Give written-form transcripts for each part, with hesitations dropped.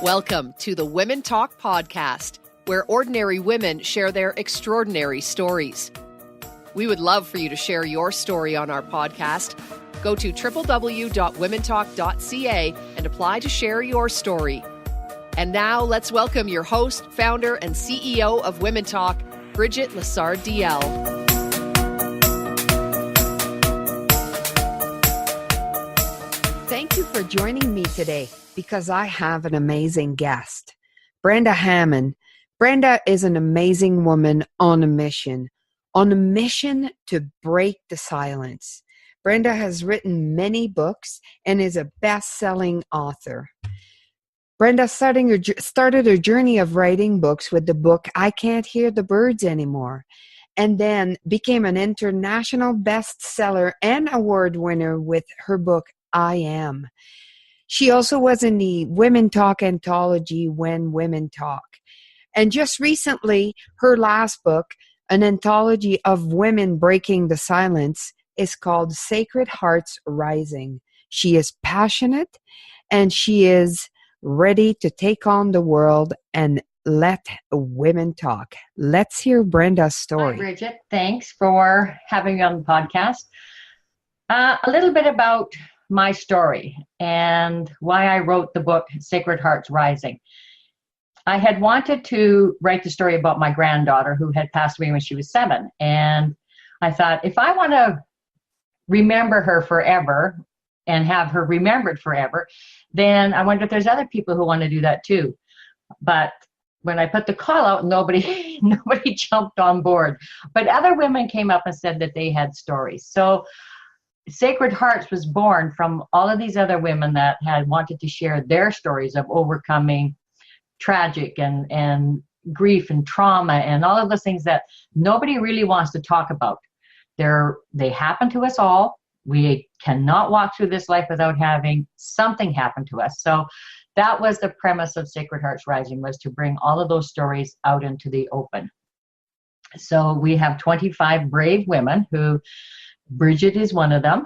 Welcome to the Women Talk podcast, where ordinary women share their extraordinary stories. We would love for you to share your story on our podcast. Go to www.womentalk.ca and apply to share your story. And now let's welcome your host, founder, and CEO of Women Talk, Bridget Lessard-DL. Thank you for joining me today because I have an amazing guest, Brenda Hammon. Brenda is an amazing woman on a mission to break the silence. Brenda has written many books and is a best-selling author. Brenda started her journey of writing books with the book I Can't Hear the Birds Anymore, and then became an international bestseller and award winner with her book I Am. She also was in the Women Talk anthology, When Women Talk. And just recently, her last book, an anthology of women breaking the silence, is called Sacred Hearts Rising. She is passionate and she is ready to take on the world and let women talk. Let's hear Brenda's story. Hi, Bridget. Thanks for having me on the podcast. A little bit about my story and why I wrote the book Sacred Hearts Rising. I had wanted to write the story about my granddaughter who had passed away when she was 7. And I thought, if I want to remember her forever and have her remembered forever, then I wonder if there's other people who want to do that too. But when I put the call out, nobody jumped on board. But other women came up and said that they had stories. So Sacred Hearts was born from all of these other women that had wanted to share their stories of overcoming tragic and grief and trauma and all of those things that nobody really wants to talk about. They happen to us all. We cannot walk through this life without having something happen to us. So that was the premise of Sacred Hearts Rising, was to bring all of those stories out into the open. So we have 25 brave women who, Bridget is one of them,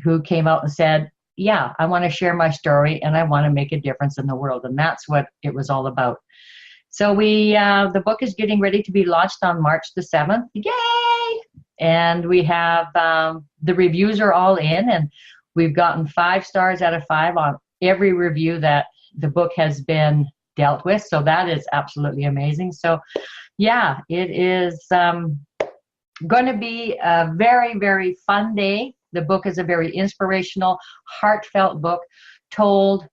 who came out and said, yeah, I want to share my story and I want to make a difference in the world. And that's what it was all about. So the book is getting ready to be launched on March the 7th. Yay! And we have, the reviews are all in, and we've gotten 5 stars out of 5 on every review that the book has been dealt with. So that is absolutely amazing. So yeah, it is going to be a very, very fun day. The book is a very inspirational, heartfelt book told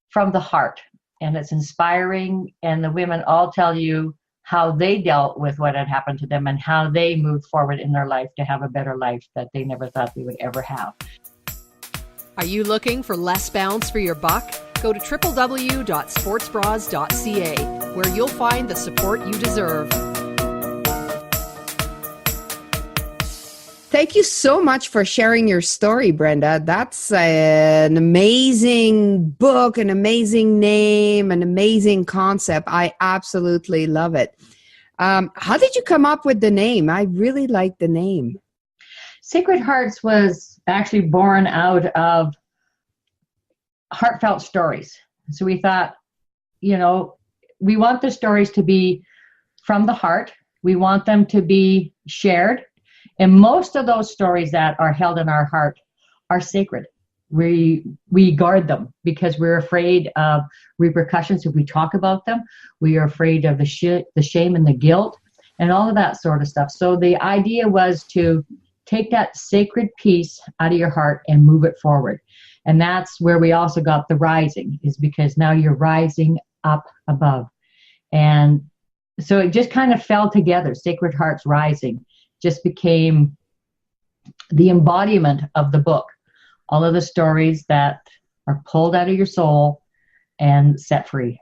from the heart. And it's inspiring. And the women all tell you how they dealt with what had happened to them and how they moved forward in their life to have a better life that they never thought they would ever have. Are you looking for less bounce for your buck? Go to www.sportsbras.ca, where you'll find the support you deserve. Thank you so much for sharing your story, Brenda. That's an amazing book, an amazing name, an amazing concept. I absolutely love it. How did you come up with the name? I really like the name. Sacred Hearts was actually born out of heartfelt stories. So we thought, we want the stories to be from the heart. We want them to be shared. And most of those stories that are held in our heart are sacred. We guard them because we're afraid of repercussions if we talk about them. We are afraid of the shame and the guilt and all of that sort of stuff. So the idea was to take that sacred piece out of your heart and move it forward. And that's where we also got the rising, is because now you're rising up above. And so it just kind of fell together. Sacred Hearts Rising just became the embodiment of the book. All of the stories that are pulled out of your soul and set free.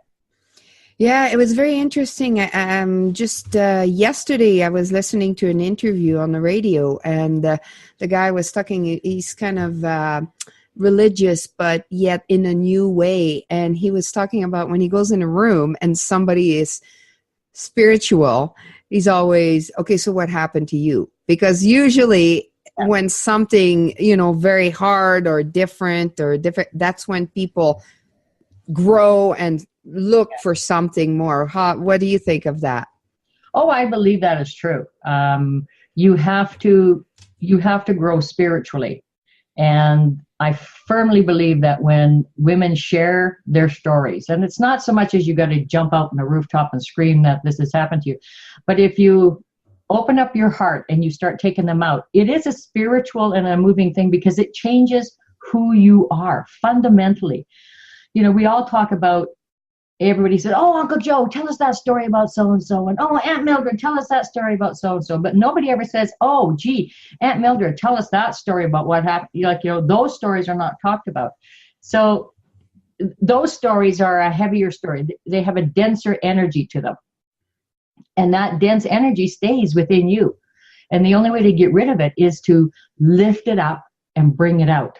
Yeah, it was very interesting. Yesterday I was listening to an interview on the radio, and the guy was talking, he's kind of religious, but yet in a new way. And he was talking about when he goes in a room and somebody is spiritual, he's always, okay, so what happened to you? Because usually when something, very hard or different, that's when people grow and look for something more. What do you think of that? Oh, I believe that is true. You have to grow spiritually. And I firmly believe that when women share their stories, and it's not so much as you got to jump out on the rooftop and scream that this has happened to you, but if you open up your heart and you start taking them out, it is a spiritual and a moving thing because it changes who you are fundamentally. You know, we all talk about, everybody said, oh, Uncle Joe, tell us that story about so-and-so. And, oh, Aunt Mildred, tell us that story about so-and-so. But nobody ever says, oh, gee, Aunt Mildred, tell us that story about what happened. Like, you know, those stories are not talked about. So those stories are a heavier story. They have a denser energy to them. And that dense energy stays within you. And the only way to get rid of it is to lift it up and bring it out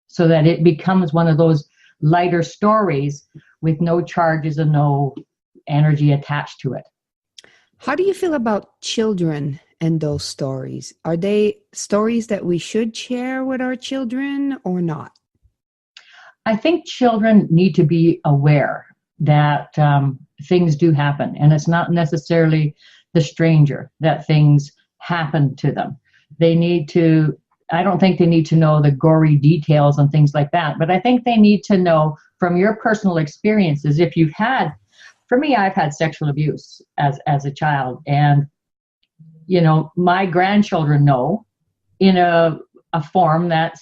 so that it becomes one of those lighter stories with no charges and no energy attached to it. How do you feel about children and those stories? Are they stories that we should share with our children or not? I think children need to be aware that things do happen, and it's not necessarily the stranger that things happen to them. I don't think they need to know the gory details and things like that, but I think they need to know from your personal experiences. If you've had, for me, I've had sexual abuse as a child, and, you know, my grandchildren know in a form that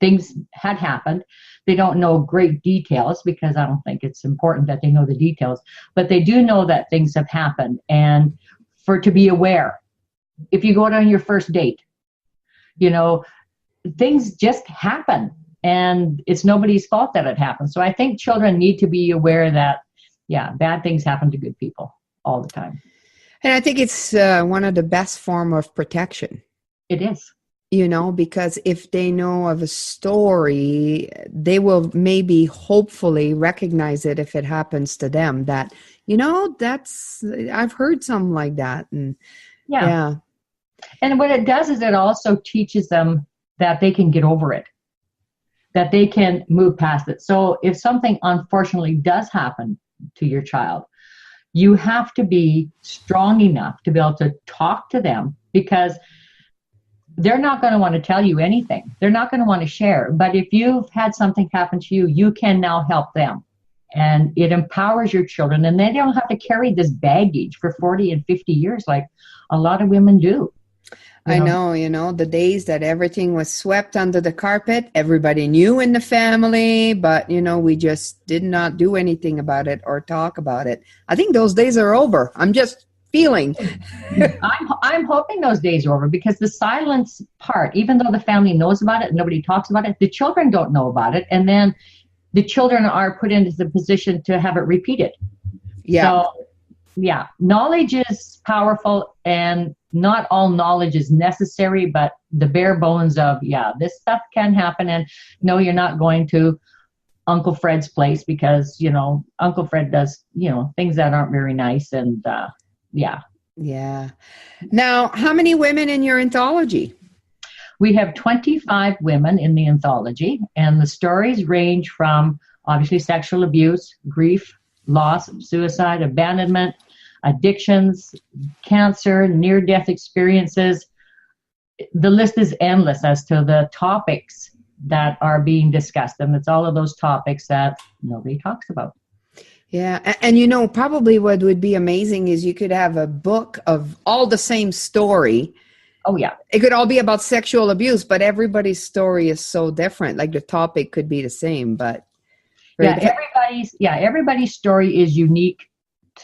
things had happened. They don't know great details because I don't think it's important that they know the details, but they do know that things have happened, and to be aware. If you go out on your first date, you know, things just happen, and it's nobody's fault that it happened. So I think children need to be aware that, yeah, bad things happen to good people all the time. And I think it's one of the best form of protection. It is. You know, because if they know of a story, they will maybe hopefully recognize it if it happens to them, that, you know, I've heard something like that. And yeah. And what it does is it also teaches them that they can get over it, that they can move past it. So if something unfortunately does happen to your child, you have to be strong enough to be able to talk to them, because they're not going to want to tell you anything. They're not going to want to share. But if you've had something happen to you, you can now help them. And it empowers your children, and they don't have to carry this baggage for 40 and 50 years like a lot of women do. I know, you know, the days that everything was swept under the carpet, everybody knew in the family, but, you know, we just did not do anything about it or talk about it. I think those days are over. I'm just feeling. I'm hoping those days are over, because the silence part, even though the family knows about it, nobody talks about it, the children don't know about it. And then the children are put into the position to have it repeated. Yeah. So, yeah, knowledge is powerful, and not all knowledge is necessary, but the bare bones of, yeah, this stuff can happen. And no, you're not going to Uncle Fred's place because, you know, Uncle Fred does, you know, things that aren't very nice. And yeah. Now, how many women in your anthology? We have 25 women in the anthology, and the stories range from obviously sexual abuse, grief, loss, suicide, abandonment, addictions, cancer, near-death experiences. The list is endless as to the topics that are being discussed, and it's all of those topics that nobody talks about. Yeah, and you know, probably what would be amazing is you could have a book of all the same story. Oh, yeah. It could all be about sexual abuse, but everybody's story is so different. Like the topic could be the same, but... everybody's story is unique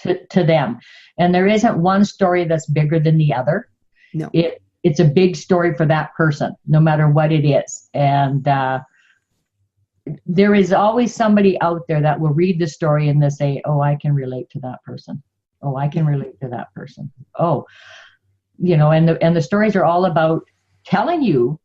to them. And there isn't one story that's bigger than the other. No. It's a big story for that person, no matter what it is. And there is always somebody out there that will read the story and they say, oh, I can relate to that person. Oh, I can relate to that person. Oh, you know, and the stories are all about telling you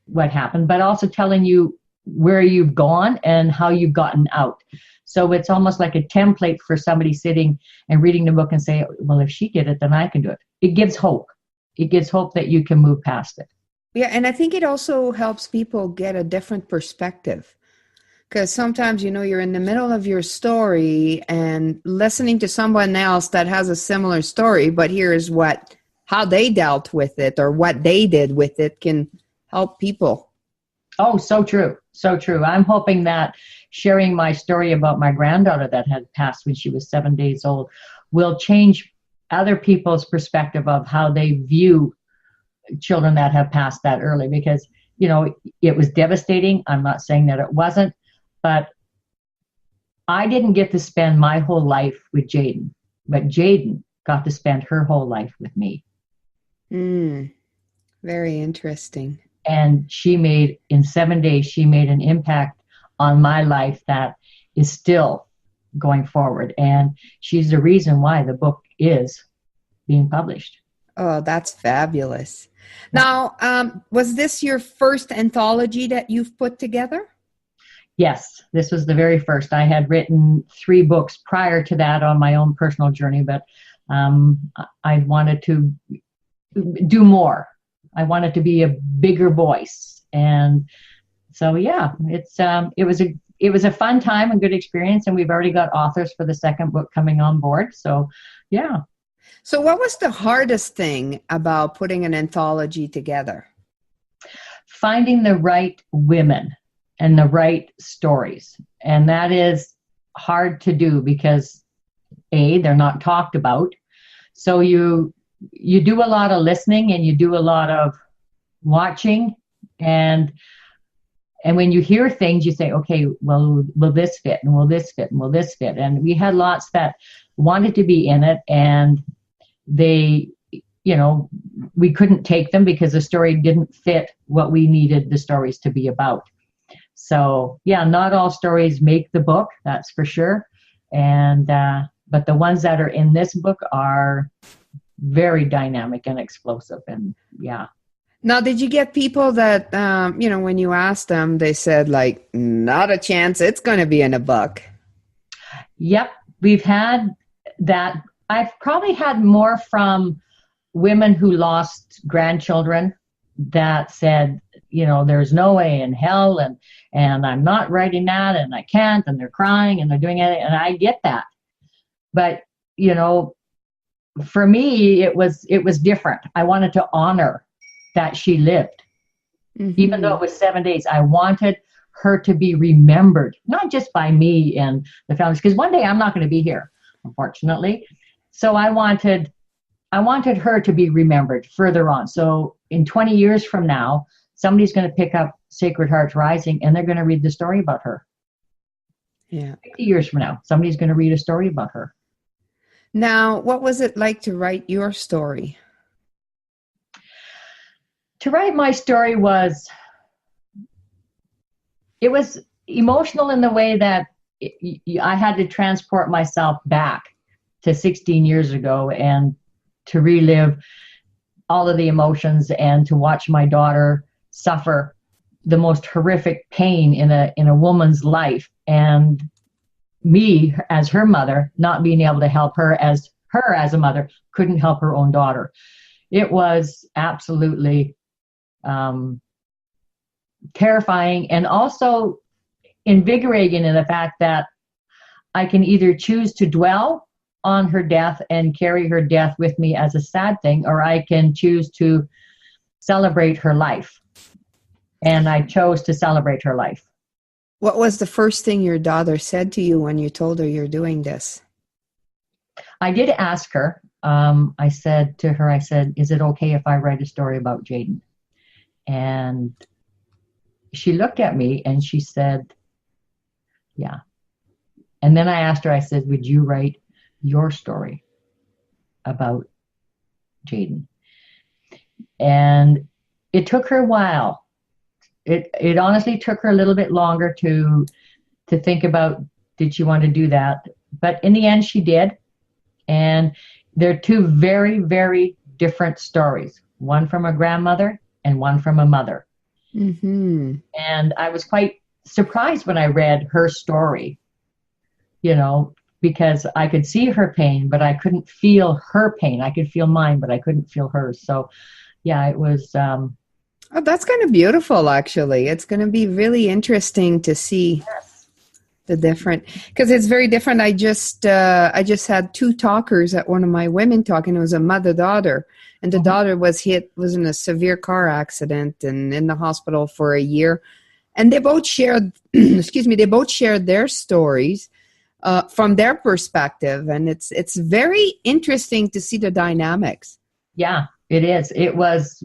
what happened, but also telling you where you've gone and how you've gotten out. So it's almost like a template for somebody sitting and reading the book and say, well, if she did it, then I can do it. It gives hope. It gives hope that you can move past it. Yeah, and I think it also helps people get a different perspective. Because sometimes, you're in the middle of your story and listening to someone else that has a similar story, but here's how they dealt with it or what they did with it can help people. Oh, so true. So true. I'm hoping that sharing my story about my granddaughter that had passed when she was 7 days old will change other people's perspective of how they view children that have passed that early, because, it was devastating. I'm not saying that it wasn't, but I didn't get to spend my whole life with Jaden, but Jaden got to spend her whole life with me. Very interesting. And in 7 days, she made an impact on my life that is still going forward. And she's the reason why the book is being published. Oh, that's fabulous. Now, was this your first anthology that you've put together? Yes, this was the very first. I had written 3 books prior to that on my own personal journey, but I wanted to do more. I wanted to be a bigger voice. And so, yeah, it was a fun time and good experience. And we've already got authors for the second book coming on board. So, yeah. So what was the hardest thing about putting an anthology together? Finding the right women and the right stories. And that is hard to do because they're not talked about. So you do a lot of listening and you do a lot of watching, and when you hear things, you say, okay, well, will this fit? And will this fit? And will this fit? And we had lots that wanted to be in it, and they, we couldn't take them because the story didn't fit what we needed the stories to be about. So, yeah, not all stories make the book, that's for sure. And, but the ones that are in this book are very dynamic and explosive. And yeah. Now, did you get people that, when you asked them, they said like, not a chance, it's going to be in a book? Yep. We've had that. I've probably had more from women who lost grandchildren that said, there's no way in hell, and I'm not writing that, and I can't, and they're crying and they're doing it. And I get that. But, for me, it was different. I wanted to honor that she lived. Mm-hmm. Even though it was 7 days, I wanted her to be remembered, not just by me and the families, because one day I'm not going to be here, unfortunately. So I wanted her to be remembered further on. So in 20 years from now, somebody's going to pick up Sacred Hearts Rising and they're going to read the story about her. Yeah. 50 years from now, somebody's going to read a story about her. Now, what was it like to write your story? To write my story was emotional in the way that I had to transport myself back to 16 years ago and to relive all of the emotions and to watch my daughter suffer the most horrific pain in a woman's life, and me as her mother not being able to help her as a mother couldn't help her own daughter. It was absolutely terrifying and also invigorating in the fact that I can either choose to dwell on her death and carry her death with me as a sad thing, or I can choose to celebrate her life. And I chose to celebrate her life. What was the first thing your daughter said to you when you told her you're doing this? I did ask her. I said to her, is it okay if I write a story about Jaden? And she looked at me and she said, yeah. And then I asked her, I said, would you write your story about Jaden? And it took her a while. It honestly took her a little bit longer to think about, did she want to do that? But in the end, she did. And they're two very, very different stories. One from a grandmother and one from a mother. Mm-hmm. And I was quite surprised when I read her story, because I could see her pain, but I couldn't feel her pain. I could feel mine, but I couldn't feel hers. So, yeah, it was... Oh, that's kind of beautiful, actually. It's going to be really interesting to see The different, because it's very different. I just had two talkers at one of my women talking. It was a mother-daughter, and the daughter was in a severe car accident and in the hospital for a year. And they both shared, they both shared their stories from their perspective. And it's very interesting to see the dynamics. Yeah, it is. It was,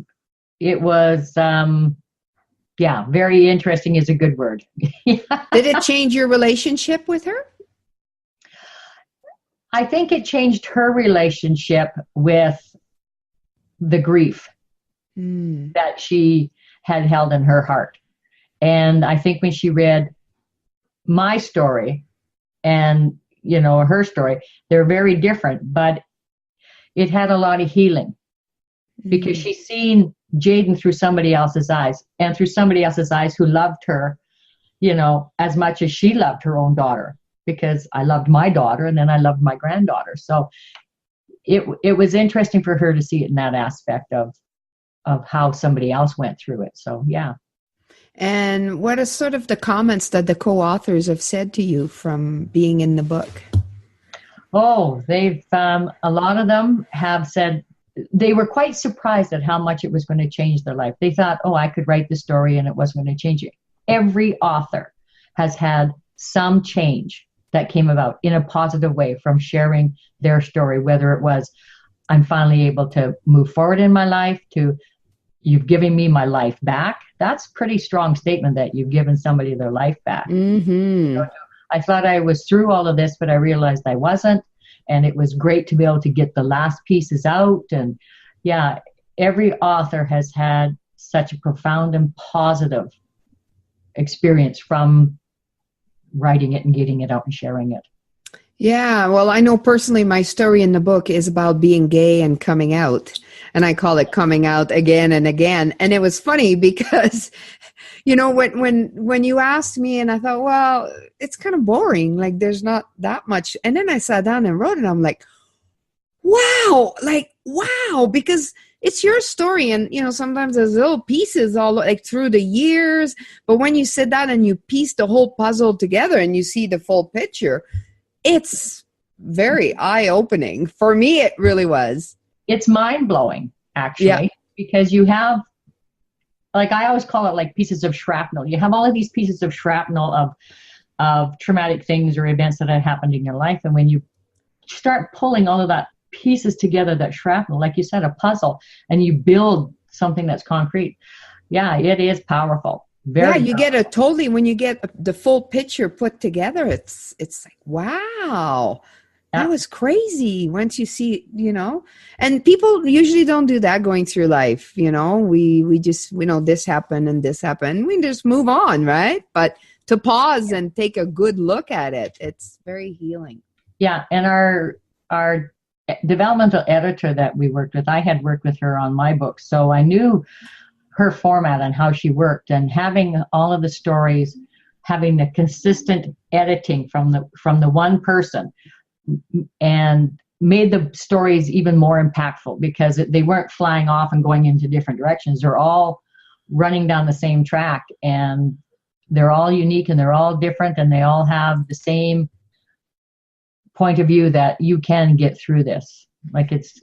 very interesting is a good word. Did it change your relationship with her? I think it changed her relationship with the grief that she had held in her heart. And I think when she read my story and, her story, they're very different, but it had a lot of healing because she's seen Jaden through somebody else's eyes, and through somebody else's eyes who loved her, as much as she loved her own daughter, because I loved my daughter and then I loved my granddaughter. So it was interesting for her to see it in that aspect of how somebody else went through it. So, yeah. And what are sort of the comments that the co-authors have said to you from being in the book? Oh, they've, a lot of them have said they were quite surprised at how much it was going to change their life. They thought, I could write the story and it wasn't going to change it. Every author has had some change that came about in a positive way from sharing their story, whether it was, I'm finally able to move forward in my life, to you've given me my life back. That's a pretty strong statement that you've given somebody their life back. Mm-hmm. So I thought I was through all of this, but I realized I wasn't. And it was great to be able to get the last pieces out. And yeah, every author has had such a profound and positive experience from writing it and getting it out and sharing it. Yeah, well, I know personally my story in the book is about being gay and coming out. And I call it coming out again and again. And it was funny because, when you asked me and I thought, well, it's kind of boring. Like there's not that much. And then I sat down and wrote it. And I'm like, wow, because it's your story. And, sometimes there's little pieces all like through the years. But when you sit down and you piece the whole puzzle together and you see the full picture, it's very eye-opening. For me, it really was. It's mind-blowing, actually, because you have, like I always call it like pieces of shrapnel. You have all of these pieces of shrapnel of traumatic things or events that have happened in your life. And when you start pulling all of that pieces together, that shrapnel, like you said, a puzzle, and you build something that's concrete, it is powerful. You get when you get the full picture put together, it's like, wow, that was crazy once you see, and people usually don't do that going through life. We just, this happened and this happened. We just move on, right? But to pause and take a good look at it, it's very healing. Yeah. And our developmental editor that we worked with, I had worked with her on my book. So I knew her format and how she worked, and having all of the stories, having the consistent editing from the one person, and made the stories even more impactful because they weren't flying off and going into different directions. They're all running down the same track, and they're all unique and they're all different, and they all have the same point of view that you can get through this. Like it's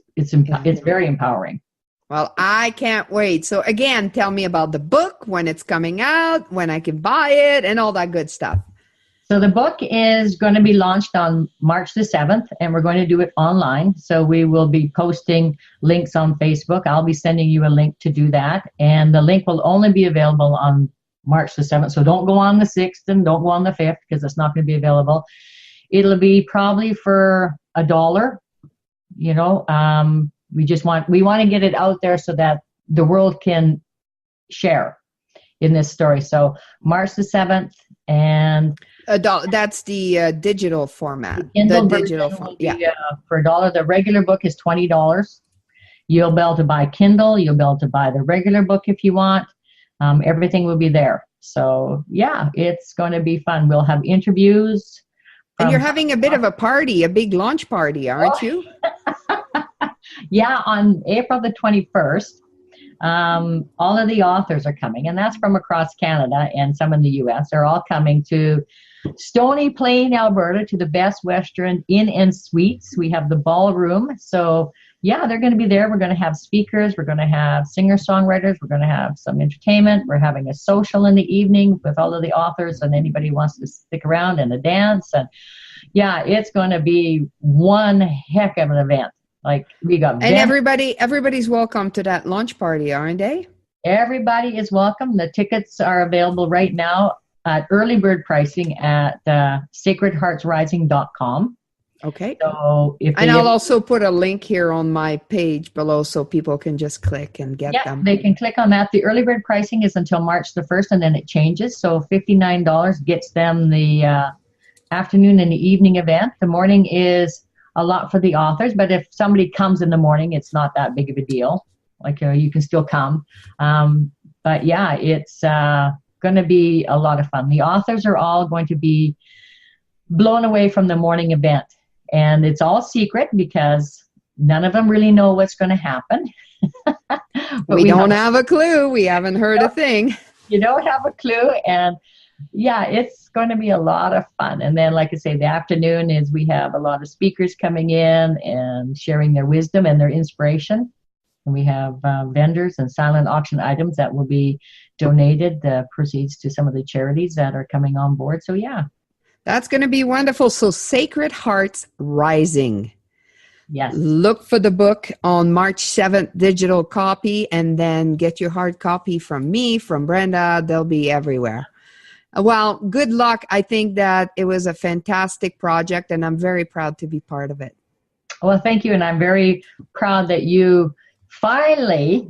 very empowering. Well, I can't wait. So again, tell me about the book, when it's coming out, when I can buy it, and all that good stuff. So the book is going to be launched on March the 7th, and we're going to do it online. So we will be posting links on Facebook. I'll be sending you a link to do that. And the link will only be available on March the 7th. So don't go on the 6th and don't go on the 5th because it's not going to be available. It'll be probably for $1. We want to get it out there so that the world can share in this story. So March the 7th, and that's the digital format. The digital format. For $1. The regular book is $20. You'll be able to buy Kindle. You'll be able to buy the regular book if you want. Everything will be there. So it's going to be fun. We'll have interviews. And you're having a bit of a party, a big launch party, aren't you? Yeah, on April the 21st, All of the authors are coming, and that's from across Canada and some in the US. They're all coming to Stony Plain, Alberta, to the Best Western Inn and Suites. We have the ballroom. So yeah, they're going to be there. We're going to have speakers. We're going to have singer-songwriters. We're going to have some entertainment. We're having a social in the evening with all of the authors and anybody who wants to stick around, and a dance. And yeah, it's going to be one heck of an event. Like, we got and everybody's welcome to that launch party, aren't they? Everybody is welcome. The tickets are available right now at early bird pricing at sacredheartsrising.com. Okay. So I'll also put a link here on my page below so people can just click and get them. They can click on that. The early bird pricing is until March the 1st, and then it changes. So $59 gets them the afternoon and the evening event. The morning is a lot for the authors, but if somebody comes in the morning, it's not that big of a deal. Like, you can still come. But yeah, it's going to be a lot of fun. The authors are all going to be blown away from the morning event. And it's all secret because none of them really know what's going to happen. we don't have a clue. We haven't heard a thing. You don't have a clue. And yeah, it's going to be a lot of fun. And then, like I say, the afternoon is we have a lot of speakers coming in and sharing their wisdom and their inspiration. And we have vendors and silent auction items that will be donated, the proceeds to some of the charities that are coming on board. So yeah. That's going to be wonderful. So Sacred Hearts Rising. Yes. Look for the book on March 7th, digital copy, and then get your hard copy from me, from Brenda. They'll be everywhere. Well, good luck. I think that it was a fantastic project, and I'm very proud to be part of it. Well, thank you. And I'm very proud that you finally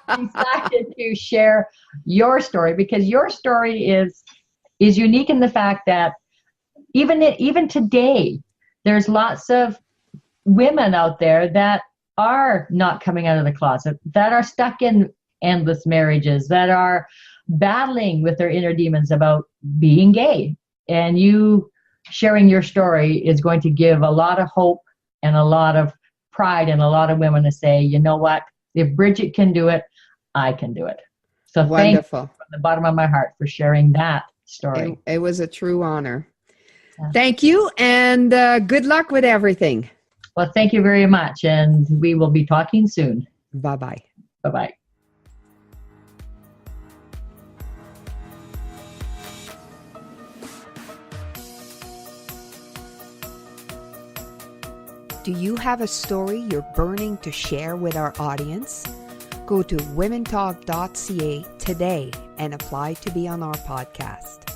decided to share your story, because your story is unique in the fact that even today, there's lots of women out there that are not coming out of the closet, that are stuck in endless marriages, that are battling with their inner demons about being gay. And you sharing your story is going to give a lot of hope and a lot of pride in a lot of women to say, you know what, if Bridget can do it, I can do it. So wonderful. Thank you from the bottom of my heart for sharing that story. It was a true honor. Yeah. Thank you, and good luck with everything. Well, thank you very much, and we will be talking soon. Bye-bye. Bye-bye. Do you have a story you're burning to share with our audience? Go to womentalk.ca today and apply to be on our podcast.